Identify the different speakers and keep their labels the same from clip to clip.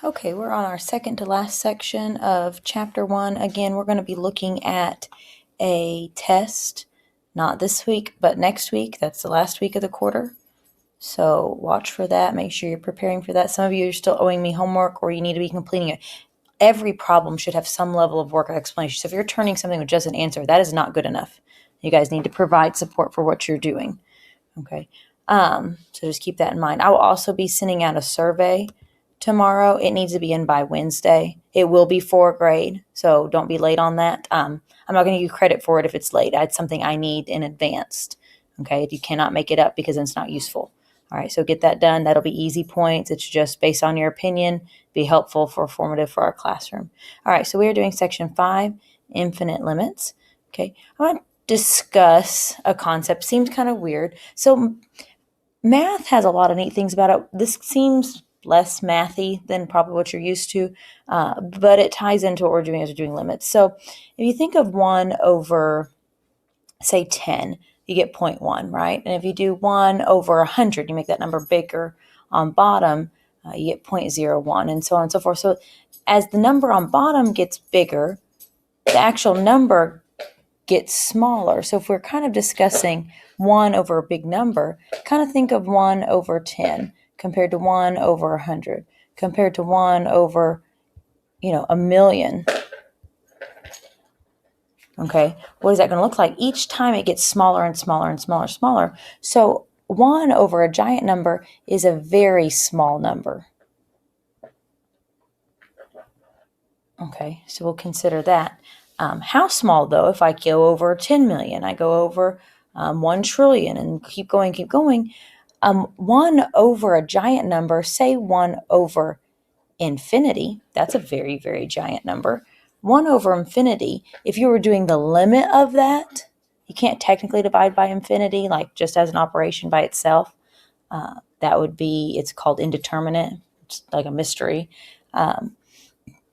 Speaker 1: Okay, we're on our second to last section of chapter 1. Again, we're going to be looking at a test, not this week, but next week. That's the last week of the quarter. So watch for that. Make sure you're preparing for that. Some of you are still owing me homework or you need to be completing it. Every problem should have some level of work explanation. So if you're turning something with just an answer, that is not good enough. You guys need to provide support for what you're doing. Okay. So just keep that in mind. I will also be sending out a survey tomorrow. It needs to be in by Wednesday. It will be for grade, so don't be late on that. I'm not going to give you credit for it if it's late. It's something I need in advance. Okay. You cannot make it up because it's not useful. All right. So get that done. That'll be easy points. It's just based on your opinion, be helpful for formative for our classroom. All right. So we are doing section 5, infinite limits. Okay. I want to discuss a concept. Seems kind of weird. So math has a lot of neat things about it. This seems less mathy than probably what you're used to, but it ties into what we're doing as we're doing limits. So if you think of 1 over, say, 10, you get 0.1, right? And if you do 1 over 100, you make that number bigger on bottom, you get 0.01, and so on and so forth. So as the number on bottom gets bigger, the actual number gets smaller. So if we're kind of discussing 1 over a big number, kind of think of 1 over 10 compared to 1 over 100, compared to 1 over, a million. Okay, what is that going to look like? Each time it gets smaller and smaller and smaller and smaller. So 1 over a giant number is a very small number. Okay, so we'll consider that. How small, though, if I go over 10 million, I go over 1 trillion and keep going. 1 over a giant number, say 1 over infinity, that's a very, very giant number. 1 over infinity, if you were doing the limit of that, you can't technically divide by infinity, like just as an operation by itself. That would be, it's called indeterminate. It's like a mystery. But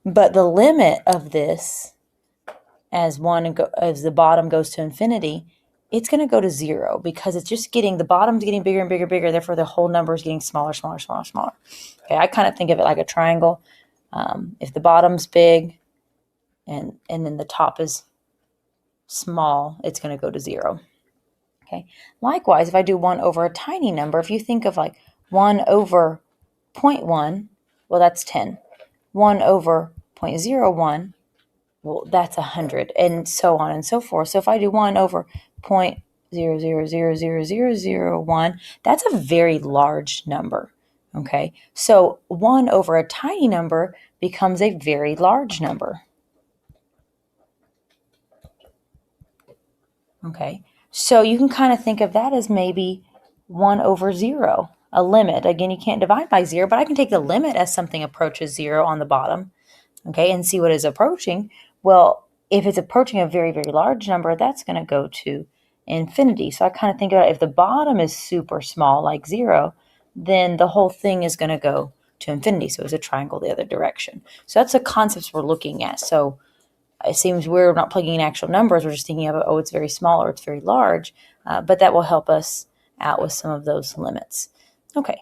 Speaker 1: the limit of this, as the bottom goes to infinity, it's going to go to 0 because it's just the bottom's getting bigger and bigger, bigger. Therefore, the whole number is getting smaller, smaller, smaller, smaller. Okay, I kind of think of it like a triangle. If the bottom's big and then the top is small, it's going to go to 0. Okay. Likewise, if I do 1 over a tiny number, if you think of like 1 over 0.1, well, that's 10. 1 over 0.01, well, that's 100, and so on and so forth. So if I do 1 over 0.0000001, that's a very large number. Okay, so 1 over a tiny number becomes a very large number. Okay, so you can kind of think of that as maybe 1 over 0, a limit. Again, you can't divide by 0, but I can take the limit as something approaches 0 on the bottom, okay, and see what is approaching. Well, if it's approaching a very, very large number, that's going to go to infinity. So I kind of think about it, if the bottom is super small, like 0, then the whole thing is going to go to infinity. So it's a triangle the other direction. So that's the concepts we're looking at. So it seems we're not plugging in actual numbers. We're just thinking of, it's very small or it's very large. But that will help us out with some of those limits. Okay,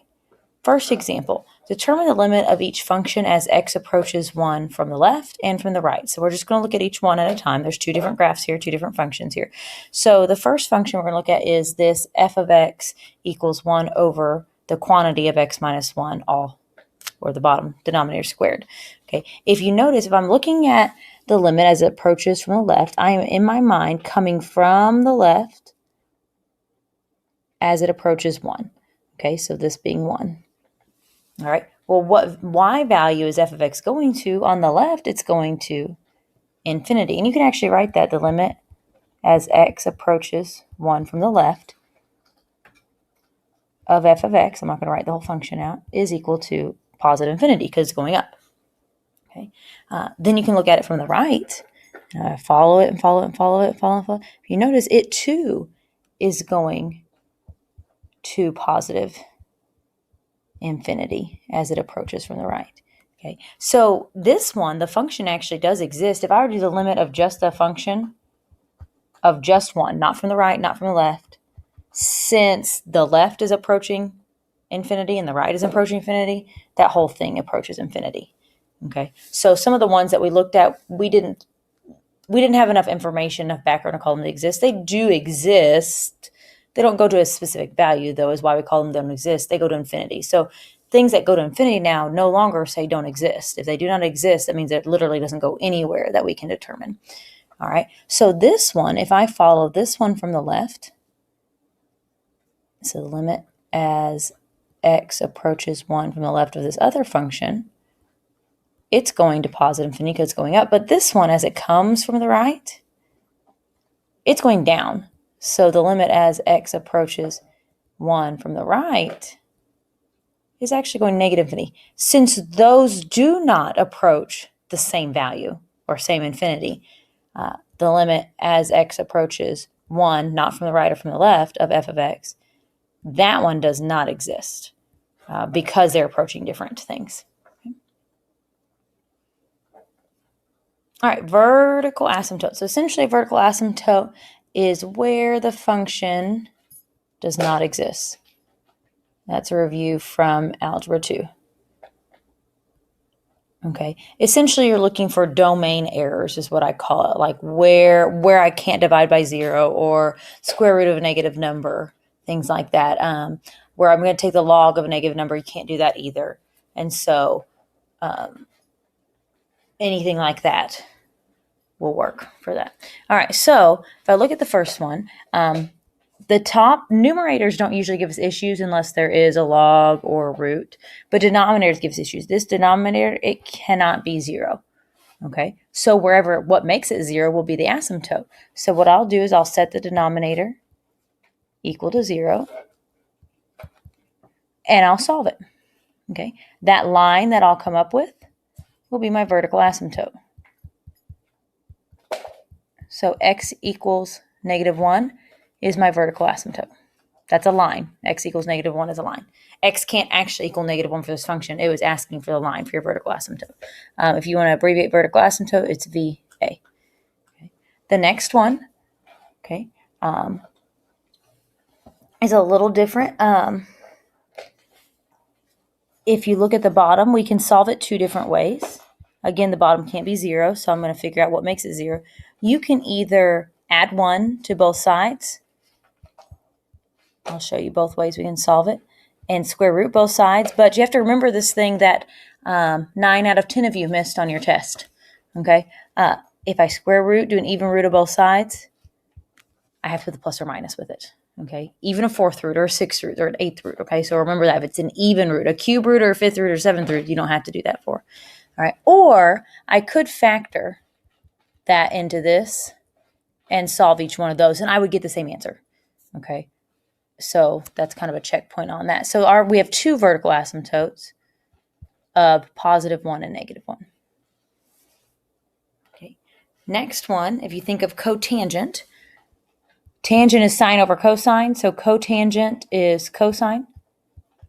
Speaker 1: first example. Determine the limit of each function as x approaches 1 from the left and from the right. So we're just going to look at each one at a time. There's 2 different graphs here, 2 different functions here. So the first function we're going to look at is this f of x equals 1 over the quantity of x minus 1, all, or the bottom denominator squared. Okay, if you notice, if I'm looking at the limit as it approaches from the left, I am in my mind coming from the left as it approaches 1. Okay, so this being 1. All right, well, what y value is f of x going to? On the left, it's going to infinity. And you can actually write that, the limit as x approaches 1 from the left of f of x, I'm not going to write the whole function out, is equal to positive infinity because it's going up. Okay, then you can look at it from the right, follow it and follow it and follow it and follow it and follow it. If you notice, it too is going to positive infinity as it approaches from the right. Okay, so this one, the function actually does exist. If I were to do the limit of just the function of just 1, not from the right, not from the left, since the left is approaching infinity and the right is approaching infinity, that whole thing approaches infinity. Okay, so some of the ones that we looked at, we didn't have enough information, enough background to call them to exist. They do exist. They don't go to a specific value, though, is why we call them don't exist. They go to infinity. So things that go to infinity now no longer say don't exist. If they do not exist, that means it literally doesn't go anywhere that we can determine. All right, so this one, if I follow this one from the left, so the limit as x approaches 1 from the left of this other function, it's going to positive infinity because it's going up. But this one, as it comes from the right, it's going down. So the limit as x approaches 1 from the right is actually going negative infinity. Since those do not approach the same value or same infinity, the limit as x approaches 1, not from the right or from the left, of f of x, that one does not exist because they're approaching different things. Okay. All right, vertical asymptote. So essentially, vertical asymptote is where the function does not exist. That's a review from Algebra 2. Okay, essentially you're looking for domain errors is what I call it, like where I can't divide by 0 or square root of a negative number, things like that, where I'm going to take the log of a negative number. You can't do that either. And so anything like that will work for that. All right, so if I look at the first one, the top numerators don't usually give us issues unless there is a log or a root, but denominators give us issues. This denominator, it cannot be 0. Okay, so what makes it 0 will be the asymptote. So what I'll do is I'll set the denominator equal to 0, and I'll solve it. Okay, that line that I'll come up with will be my vertical asymptote. So x equals -1 is my vertical asymptote. That's a line. X equals -1 is a line. X can't actually equal -1 for this function. It was asking for the line for your vertical asymptote. If you want to abbreviate vertical asymptote, it's VA. Okay. The next one, okay, is a little different. If you look at the bottom, we can solve it 2 different ways. Again, the bottom can't be 0, so I'm going to figure out what makes it 0. You can either add 1 to both sides. I'll show you both ways we can solve it, and square root both sides. But you have to remember this thing that 9 out of 10 of you missed on your test. Okay, if I square root, do an even root of both sides, I have to put the plus or minus with it. Okay, even a 4th root or a 6th root or an 8th root. Okay, so remember that if it's an even root, a cube root or a 5th root or 7th root, you don't have to do that for. All right, or I could factor that into this and solve each one of those, and I would get the same answer. Okay. So that's kind of a checkpoint on that. So we have 2 vertical asymptotes of +1 and -1. Okay. Next one, if you think of cotangent, tangent is sine over cosine. So cotangent is cosine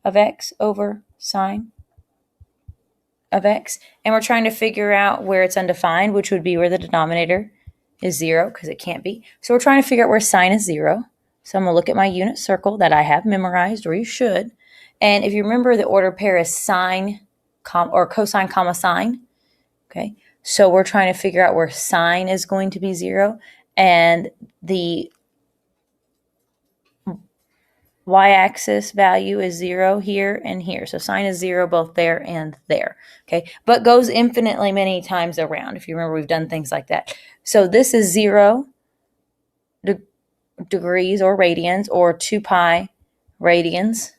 Speaker 1: of x over sine of x. And we're trying to figure out where it's undefined, which would be where the denominator is 0, because it can't be. So we're trying to figure out where sine is 0. So I'm going to look at my unit circle that I have memorized, or you should. And if you remember, the order pair is sine or cosine comma sine. Okay, so we're trying to figure out where sine is going to be 0. And the y-axis value is 0 here and here. So sine is 0 both there and there. Okay, but goes infinitely many times around. If you remember, we've done things like that. So this is 0 degrees or radians, or 2 pi radians.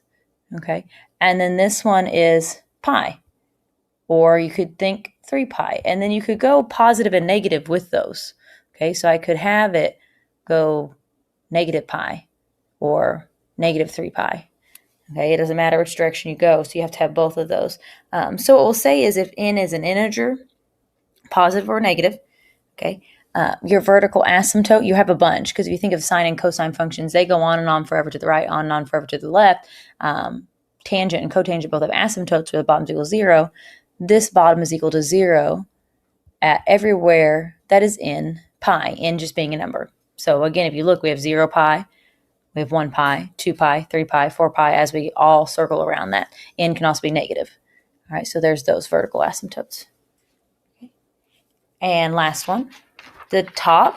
Speaker 1: Okay, and then this one is pi, or you could think 3 pi, and then you could go positive and negative with those. Okay, so I could have it go -pi or -3 pi. Okay, it doesn't matter which direction you go, so you have to have both of those. So what we'll say is if n is an integer, positive or negative, okay, your vertical asymptote, you have a bunch, because if you think of sine and cosine functions, they go on and on forever to the right, on and on forever to the left. Tangent and cotangent both have asymptotes where the bottom is equal to 0. This bottom is equal to 0 at everywhere that is in pi, n just being a number. So again, if you look, we have 0 pi, We have 1 pi, 2 pi, 3 pi, 4 pi as we all circle around that. N can also be negative. All right, so there's those vertical asymptotes. Okay. And last one, the top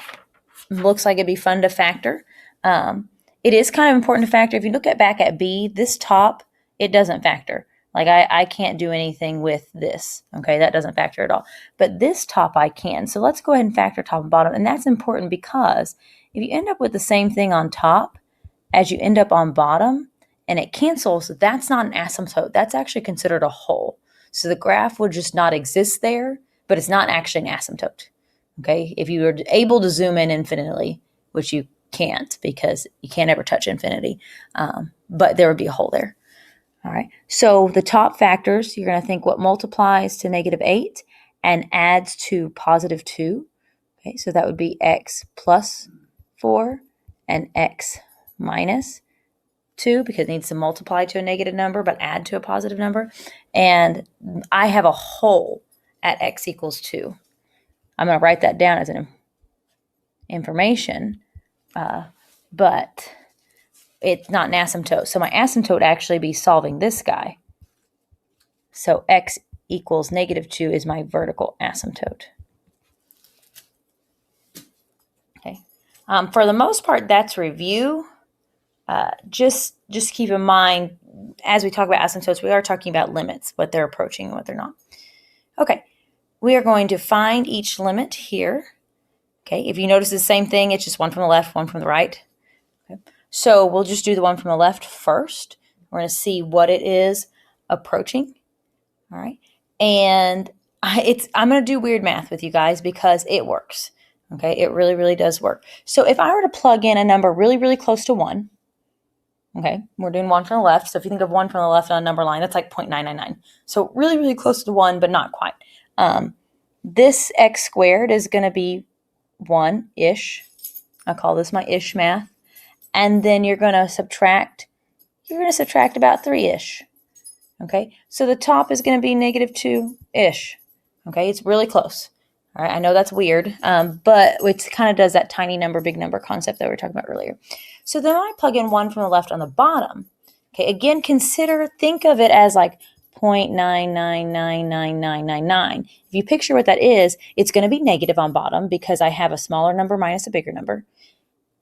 Speaker 1: looks like it'd be fun to factor. It is kind of important to factor. If you look back at B, this top, it doesn't factor. Like I can't do anything with this. Okay, that doesn't factor at all. But this top I can. So let's go ahead and factor top and bottom. And that's important because if you end up with the same thing on top as you end up on bottom and it cancels, that's not an asymptote. That's actually considered a hole. So the graph would just not exist there, but it's not actually an asymptote. Okay, if you were able to zoom in infinitely, which you can't because you can't ever touch infinity, but there would be a hole there. All right, so the top factors, you're going to think what multiplies to -8 and adds to +2. Okay, so that would be x plus 4 and x minus 2 because it needs to multiply to a negative number but add to a positive number. And I have a hole at x equals 2. I'm going to write that down as an information, but it's not an asymptote. So my asymptote would actually be solving this guy. So x equals -2 is my vertical asymptote. Okay. For the most part, that's review. Just keep in mind, as we talk about asymptotes, we are talking about limits, what they're approaching and what they're not. Okay. We are going to find each limit here. Okay, if you notice the same thing, it's just one from the left, one from the right. Okay. So we'll just do the one from the left first. We're going to see what it is approaching. All right, and I'm going to do weird math with you guys because it works. Okay, it really, really does work. So if I were to plug in a number really, really close to 1, okay, we're doing 1 from the left. So if you think of 1 from the left on a number line, that's like 0.999. So really, really close to 1, but not quite. This x squared is going to be 1-ish. I call this my ish math. And then you're going to subtract about 3-ish. Okay, so the top is going to be -2-ish. Okay, it's really close. All right, I know that's weird, but it kind of does that tiny number, big number concept that we were talking about earlier. So then I plug in 1 from the left on the bottom. Okay, again, think of it as like 0.9999999. If you picture what that is, it's going to be negative on bottom because I have a smaller number minus a bigger number.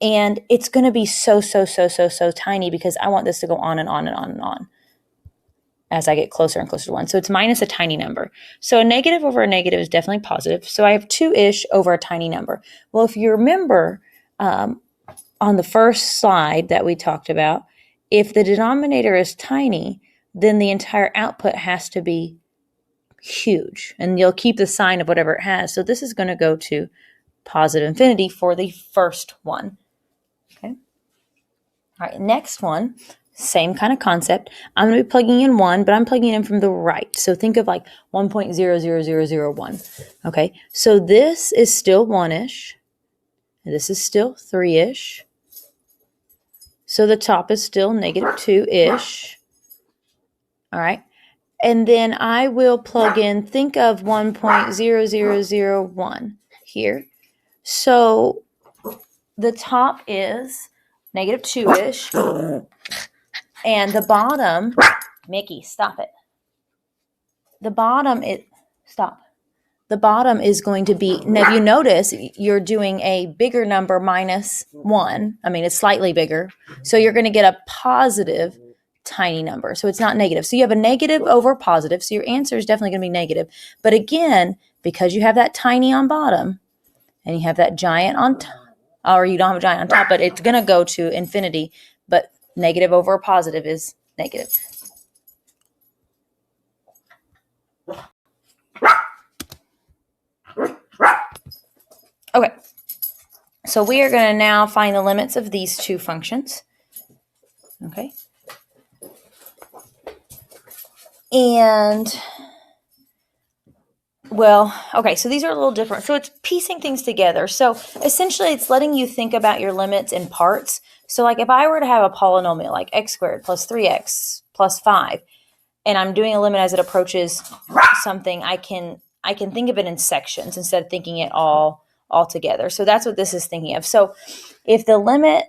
Speaker 1: And it's going to be so tiny because I want this to go on and on and on and on as I get closer and closer to 1. So it's minus a tiny number. So a negative over a negative is definitely positive. So I have 2-ish over a tiny number. Well, if you remember on the first slide that we talked about, if the denominator is tiny, then the entire output has to be huge. And you'll keep the sign of whatever it has. So this is going to go to positive infinity for the first one. Okay. All right, next one, same kind of concept. I'm going to be plugging in 1, but I'm plugging in from the right. So think of like 1.00001. Okay, so this is still 1-ish. This is still 3-ish. So the top is still -2-ish. All right. And then I will plug in, think of 1.0001 here. So the top is -2-ish. And the bottom, Mickey, stop it. The bottom is going to be, now if you notice, you're doing a bigger number minus 1. I mean, it's slightly bigger. So you're going to get a positive tiny number. So it's not negative. So you have a negative over positive. So your answer is definitely going to be negative. But again, because you have that tiny on bottom and you have that giant on top, or you don't have a giant on top, but it's going to go to infinity. But negative over a positive is negative. Okay, so we are going to now find the limits of these two functions. Okay. And, well, okay, so these are a little different. So it's piecing things together. So essentially it's letting you think about your limits in parts. So like if I were to have a polynomial like x squared plus 3x plus 5, and I'm doing a limit as it approaches something, I can think of it in sections instead of thinking it all together. So that's what this is thinking of. So if the limit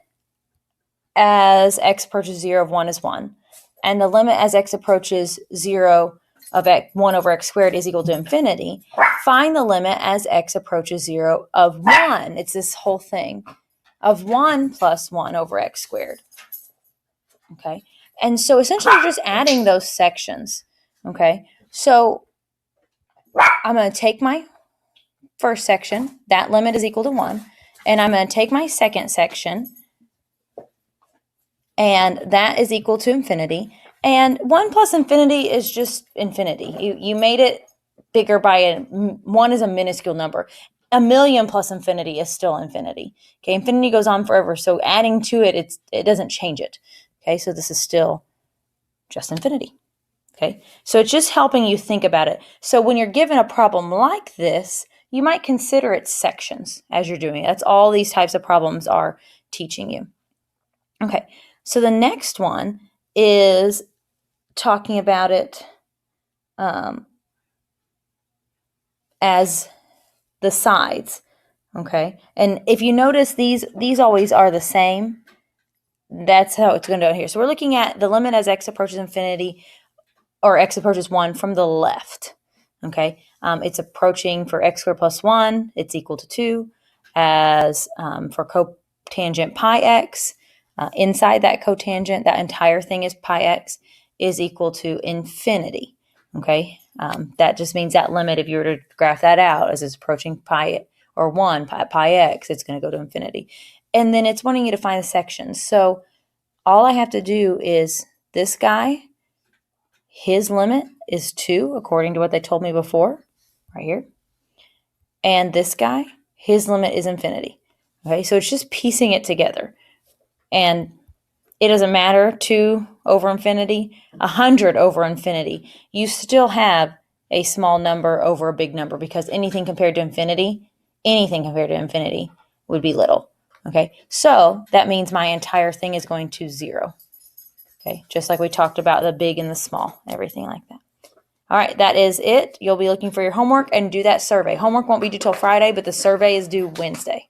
Speaker 1: as x approaches 0 of 1 is 1. And the limit as x approaches 0 of 1 over x squared is equal to infinity. Find the limit as x approaches 0 of 1. It's this whole thing of 1 plus 1 over x squared. Okay. And so essentially you're just adding those sections. Okay. So I'm going to take my first section. That limit is equal to 1. And I'm going to take my second section. And that is equal to infinity. And 1 plus infinity is just infinity. You made it bigger by 1 is a minuscule number. A million plus infinity is still infinity. Okay, infinity goes on forever. So adding to it, it doesn't change it. Okay, so this is still just infinity. Okay, so it's just helping you think about it. So when you're given a problem like this, you might consider its sections as you're doing it. That's all these types of problems are teaching you. Okay, so the next one is talking about it as the sides. Okay, and if you notice, these always are the same. That's how it's going to go here. So we're looking at the limit as x approaches infinity, or x approaches 1 from the left. Okay, it's approaching for x squared plus 1, it's equal to 2, as for cotangent pi x, inside that cotangent, that entire thing is pi x, is equal to infinity. Okay, that just means that limit, if you were to graph that out as it's approaching pi or 1, pi x, it's going to go to infinity. And then it's wanting you to find the sections. So all I have to do is this guy, his limit is 2, according to what they told me before, right here. And this guy, his limit is infinity. Okay, so it's just piecing it together. And it doesn't matter, 2 over infinity, 100 over infinity. You still have a small number over a big number, because anything compared to infinity would be little. Okay, so that means my entire thing is going to 0. Okay, just like we talked about the big and the small, everything like that. All right, that is it. You'll be looking for your homework and do that survey. Homework won't be due till Friday, but the survey is due Wednesday.